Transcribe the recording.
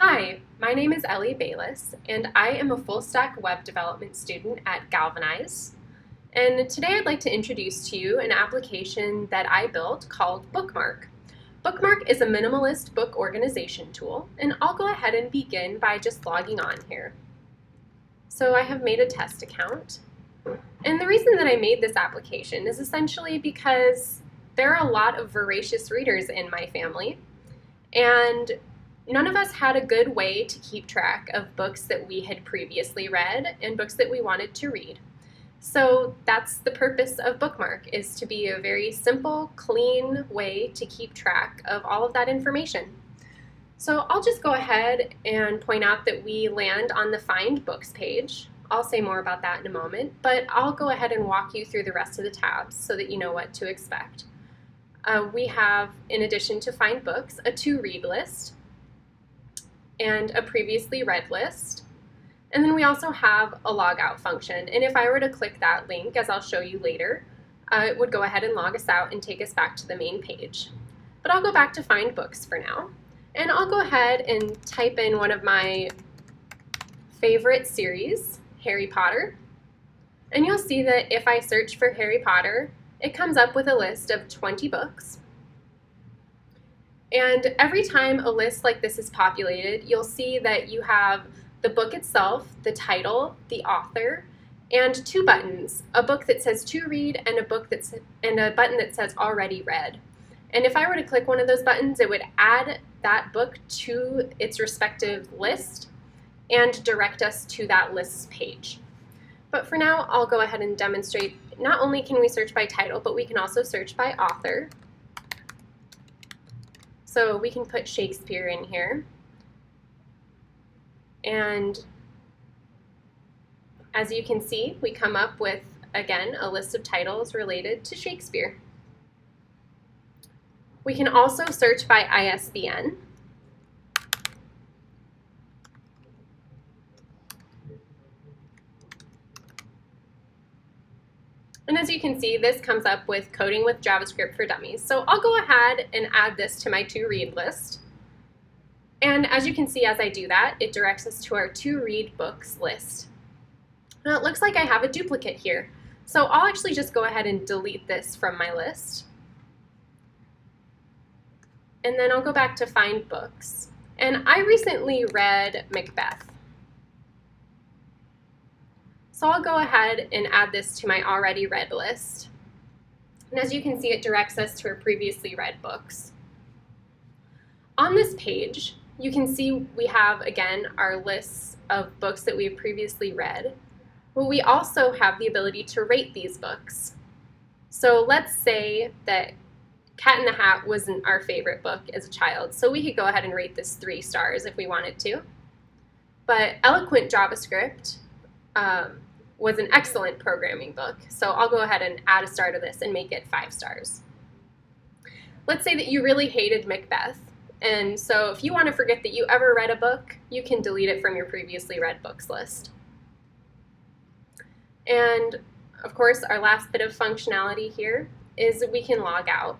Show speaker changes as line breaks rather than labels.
Hi, my name is Elle Bayless, and I am a full-stack web development student at Galvanize. And today I'd like to introduce to you an application that I built called Bookmark. Bookmark is a minimalist book organization tool, and I'll go ahead and begin by just logging on here. So I have made a test account. And the reason that I made this application is essentially because there are a lot of voracious readers in my family, and none of us had a good way to keep track of books that we had previously read and books that we wanted to read. So that's the purpose of Bookmark, is to be a very simple, clean way to keep track of all of that information. So I'll just go ahead and point out that we land on the Find Books page. I'll say more about that in a moment, but I'll go ahead and walk you through the rest of the tabs so that you know what to expect. We have, in addition to Find Books, a to-read list and a previously read list. And then we also have a logout function. And if I were to click that link, as I'll show you later, it would go ahead and log us out and take us back to the main page. But I'll go back to Find Books for now. And I'll go ahead and type in one of my favorite series, Harry Potter. And you'll see that if I search for Harry Potter, it comes up with a list of 20 books. And every time a list like this is populated, you'll see that you have the book itself, the title, the author, and two buttons, a book that says to read and a button that says already read. And if I were to click one of those buttons, it would add that book to its respective list and direct us to that list's page. But for now, I'll go ahead and demonstrate not only can we search by title, but we can also search by author. So we can put Shakespeare in here. And as you can see, we come up with, again, a list of titles related to Shakespeare. We can also search by ISBN. And as you can see, this comes up with Coding with JavaScript for Dummies. So I'll go ahead and add this to my to-read list. And as you can see, as I do that, it directs us to our to-read books list. Now it looks like I have a duplicate here. So I'll actually just go ahead and delete this from my list. And then I'll go back to Find Books. And I recently read Macbeth. So I'll go ahead and add this to my already read list. And as you can see, it directs us to our previously read books. On this page, you can see we have, again, our lists of books that we have previously read. But we also have the ability to rate these books. So let's say that Cat in the Hat wasn't our favorite book as a child, so we could go ahead and rate this 3 stars if we wanted to. But Eloquent JavaScript was an excellent programming book, so I'll go ahead and add a star to this and make it 5 stars. Let's say that you really hated Macbeth, and so if you want to forget that you ever read a book, you can delete it from your previously read books list. And of course, our last bit of functionality here is that we can log out.